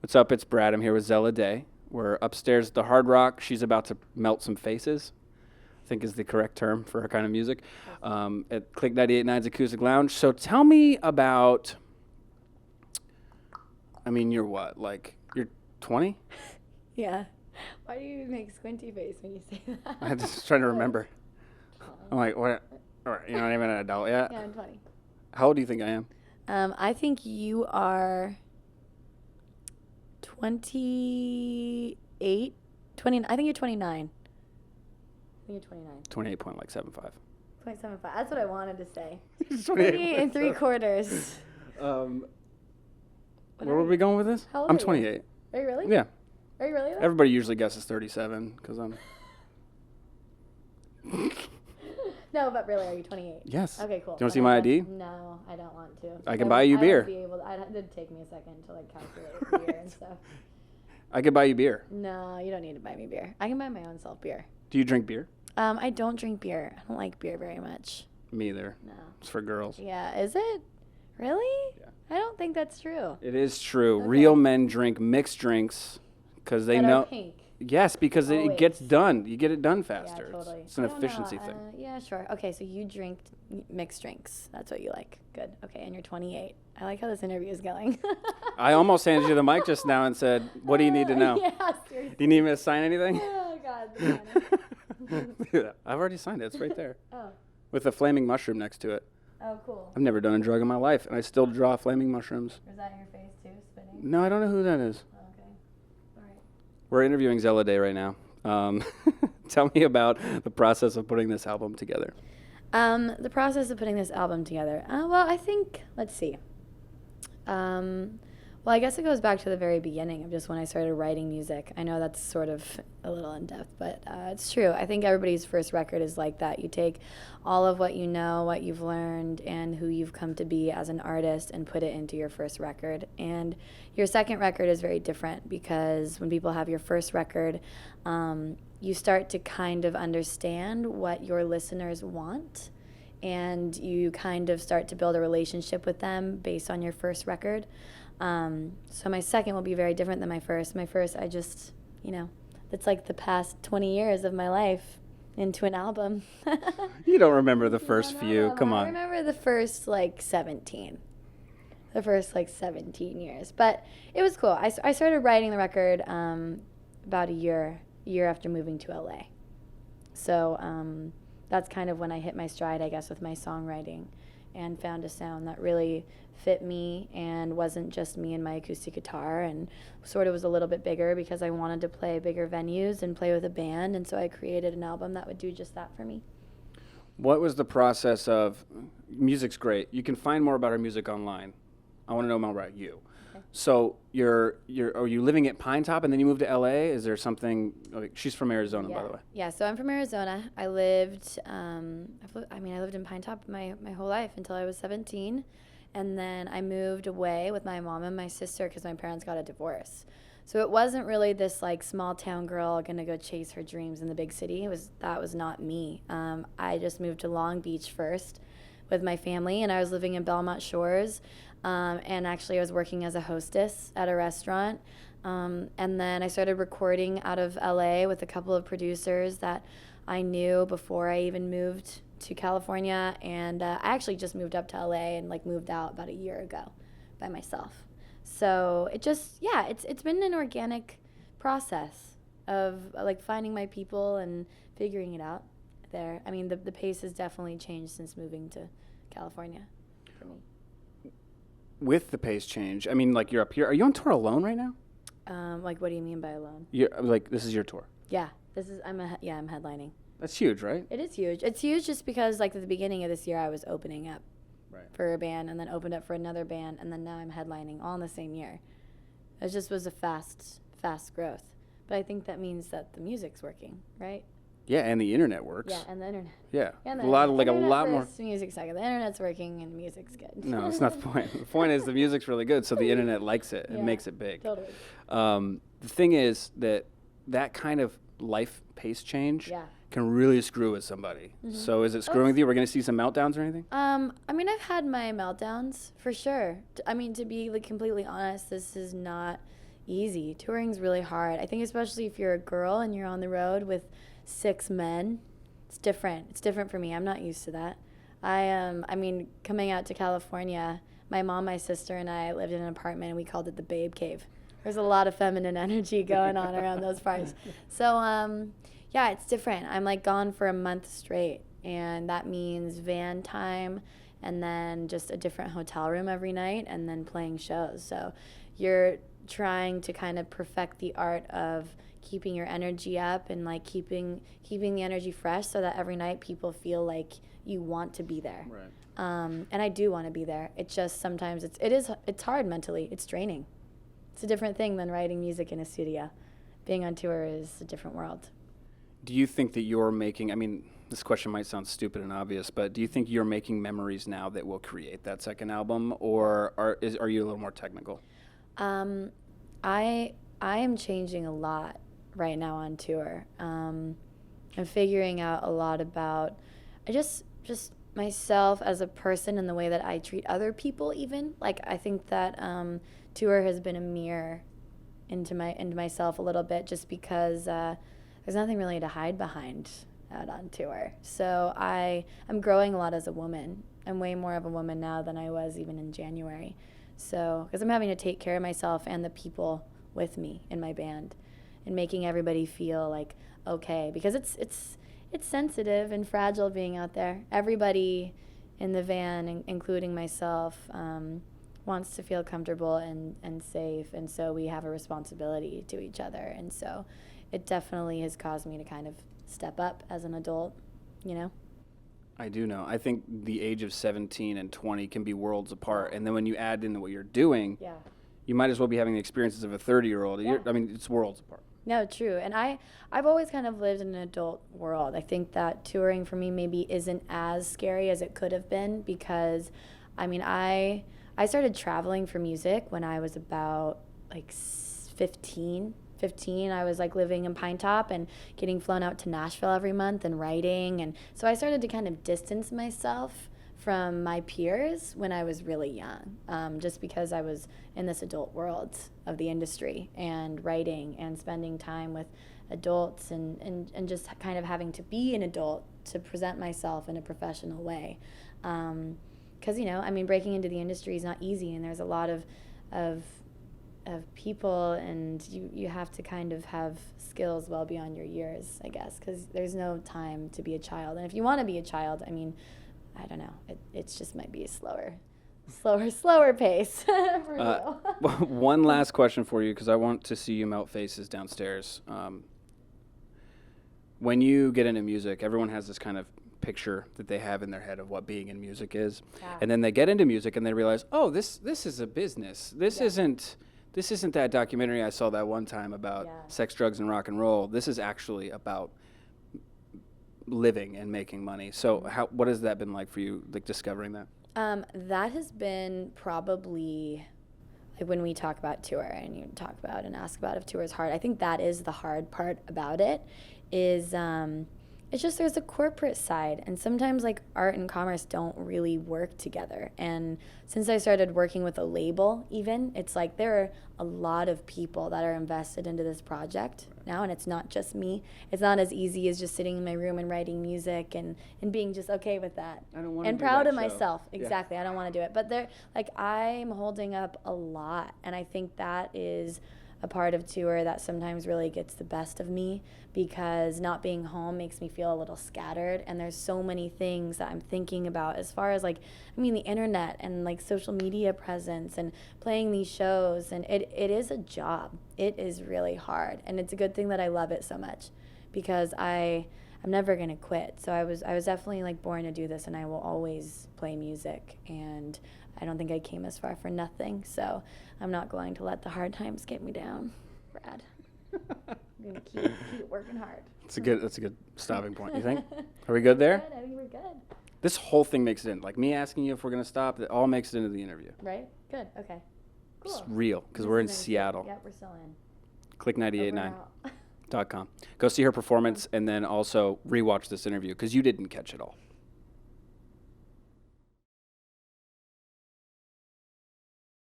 What's up? It's Brad. I'm here with Zella Day. We're upstairs at the Hard Rock. She's about to melt some faces, I think is the correct term for her kind of music, at Click 98.9's Acoustic Lounge. So tell me about, I mean, you're what? Like, you're 20? Yeah. Why do you make squinty face when you say that? I'm just trying to remember. I'm like, what? All right, you're not even an adult yet? Yeah, I'm 20. How old do you think I am? I think you are 28, 20. I think you're 29. I think you're 29. 28.75. 0.75. That's what I wanted to say. 28 and 3/4. Where were we going with this? How old I'm are you? 28. Are you really? Yeah. Are you really? Everybody usually guesses 37 because I'm. No, but really, are you 28? Yes. Okay, cool. Do you want to see my ID? No, I don't want to. I can buy you beer. It'd take me a second to calculate the year and stuff. I could buy you beer. No, you don't need to buy me beer. I can buy my own self beer. Do you drink beer? I don't drink beer. I don't like beer very much. Me either. No. It's for girls. Yeah, is it? Really? Yeah. I don't think that's true. It is true. Okay. Real men drink mixed drinks because they That know. are pink. Yes, because it gets done. You get it done faster. Yeah, totally. It's an efficiency thing. Yeah, sure. Okay, so you drink mixed drinks. That's what you like. Good. Okay, and you're 28. I like how this interview is going. I almost handed you the mic just now and said, "What do you need to know? Yeah, seriously. Do you need me to sign anything?" Oh, God. Yeah, I've already signed it. It's right there. Oh. With a flaming mushroom next to it. Oh, cool. I've never done a drug in my life, and I still draw flaming mushrooms. Was that your face, too, spinning? No, I don't know who that is. Oh, okay. All right. We're interviewing Zella Day right now. Tell me about the process of putting this album together. The process of putting this album together. Well, I think, let's see. Well, I guess it goes back to the very beginning of just when I started writing music. I know that's sort of a little in-depth, but it's true. I think everybody's first record is like that. You take all of what you know, what you've learned, and who you've come to be as an artist and put it into your first record. And your second record is very different because when people have your first record, you start to kind of understand what your listeners want, and you kind of start to build a relationship with them based on your first record. So my second will be very different than my first. My first, I just, it's like the past 20 years of my life into an album. You don't remember the first few. Come on. I remember the first 17. The first 17 years. But it was cool. I started writing the record about a year after moving to LA. So that's kind of when I hit my stride, I guess, with my songwriting and found a sound that really fit me and wasn't just me and my acoustic guitar, and sort of was a little bit bigger because I wanted to play bigger venues and play with a band, and so I created an album that would do just that for me. What was the process of, music's great. You can find more about her music online. I want to know more about you. Okay. So are you living at Pine Top and then you moved to LA? Is there something, she's from Arizona, by the way. Yeah, so I'm from Arizona. I lived, I lived in Pine Top my whole life until I was 17. And then I moved away with my mom and my sister because my parents got a divorce. So it wasn't really this small town girl gonna go chase her dreams in the big city. That was not me. I just moved to Long Beach first with my family, and I was living in Belmont Shores. And actually I was working as a hostess at a restaurant. And then I started recording out of LA with a couple of producers that I knew before I even moved to California, and I actually just moved up to LA and moved out about a year ago by myself. So it just, it's been an organic process of finding my people and figuring it out there. I mean, the pace has definitely changed since moving to California for me. With the pace change, I mean, you're up here. Are you on tour alone right now? What do you mean by alone? You're this is your tour. Yeah, I'm headlining. That's huge, right? It is huge. It's huge just because at the beginning of this year I was opening up for a band and then opened up for another band, and then now I'm headlining all in the same year. It just was a fast growth. But I think that means that the music's working, right? Yeah, and the internet works. Yeah, and the internet. Yeah, and a lot more. Music's second. The internet's working and music's good. No, that's not the point. The point is the music's really good, so the internet likes it and makes it big. Totally. The thing is that kind of life pace change can really screw with somebody. Mm-hmm. So is it screwing with you? We're going to see some meltdowns or anything? I've had my meltdowns for sure. To be completely honest, this is not easy. Touring's really hard. I think especially if you're a girl and you're on the road with 6 men, it's different. It's different for me. I'm not used to that. I mean, coming out to California, my mom, my sister, and I lived in an apartment, and we called it the Babe Cave. There's a lot of feminine energy going on around those parts. So, yeah, it's different. I'm like gone for a month straight, and that means van time and then just a different hotel room every night and then playing shows. So you're trying to kind of perfect the art of keeping your energy up and like keeping the energy fresh so that every night people feel like you want to be there. Right. And I do want to be there. It's just sometimes it's hard mentally. It's draining. It's a different thing than writing music in a studio. Being on tour is a different world. Do you think that you're making, I mean, this question might sound stupid and obvious, but do you think you're making memories now that will create that second album, or are you a little more technical? I am changing a lot right now on tour. I'm figuring out a lot about just myself as a person and the way that I treat other people even. Like I think that tour has been a mirror into myself a little bit just because there's nothing really to hide behind out on tour. So I'm growing a lot as a woman. I'm way more of a woman now than I was even in January. So, because I'm having to take care of myself and the people with me in my band and making everybody feel like okay, because it's sensitive and fragile being out there. Everybody in the van, including myself, wants to feel comfortable and safe, and so we have a responsibility to each other. And so it definitely has caused me to kind of step up as an adult, you know? I do know. I think the age of 17 and 20 can be worlds apart. And then when you add in what you're doing, Yeah. you might as well be having the experiences of a 30-year-old. Yeah. I mean, it's worlds apart. No, true. And I've always kind of lived in an adult world. I think that touring for me maybe isn't as scary as it could have been because, I mean, I started traveling for music when I was about like 15. I was like living in Pine Top and getting flown out to Nashville every month and writing. And so I started to kind of distance myself from my peers when I was really young, just because I was in this adult world of the industry and writing and spending time with adults and just kind of having to be an adult to present myself in a professional way. Because, you know, I mean, breaking into the industry is not easy, and there's a lot of people, and you have to kind of have skills well beyond your years, I guess, because there's no time to be a child. And if you want to be a child, I mean, I don't know, it's just might be a slower pace for you. One last question for you, because I want to see you melt faces downstairs. When you get into music, everyone has this kind of picture that they have in their head of what being in music is. Yeah. And then they get into music and they realize, oh, this is a business. This Yeah. isn't that documentary I saw that one time about Yeah. sex, drugs, and rock and roll. This is actually about living and making money. So what has that been like for you, like discovering that? That has been probably, like when we talk about tour and you talk about and ask about if tour is hard, I think that is the hard part about it is it's just there's a corporate side, and sometimes like art and commerce don't really work together. And since I started working with a label even, it's like there are a lot of people that are invested into this project now, and it's not just me. It's not as easy as just sitting in my room and writing music and being just okay with that. I don't want to and do proud that of show. myself. Yeah. Exactly. I don't want to do it. But there, like, I'm holding up a lot, and I think that is a part of tour that sometimes really gets the best of me, because not being home makes me feel a little scattered, and there's so many things that I'm thinking about as far as like, I mean, the internet and like social media presence and playing these shows, and it is a job. It is really hard, and it's a good thing that I love it so much, because I'm never gonna quit. So I was definitely like born to do this, and I will always play music, and I don't think I came as far for nothing. So I'm not going to let the hard times get me down, Brad. I'm gonna keep working hard. That's a good stopping point. You think? Are we good there? Good. I think we're good. This whole thing makes it in. Like me asking you if we're gonna stop, it all makes it into the interview. Right? Good. Okay. Cool. It's real, because This we're in is nice. Seattle. Yep, we're still in. Click Over 989.com. and out. Go see her performance, and then also rewatch this interview, because you didn't catch it all.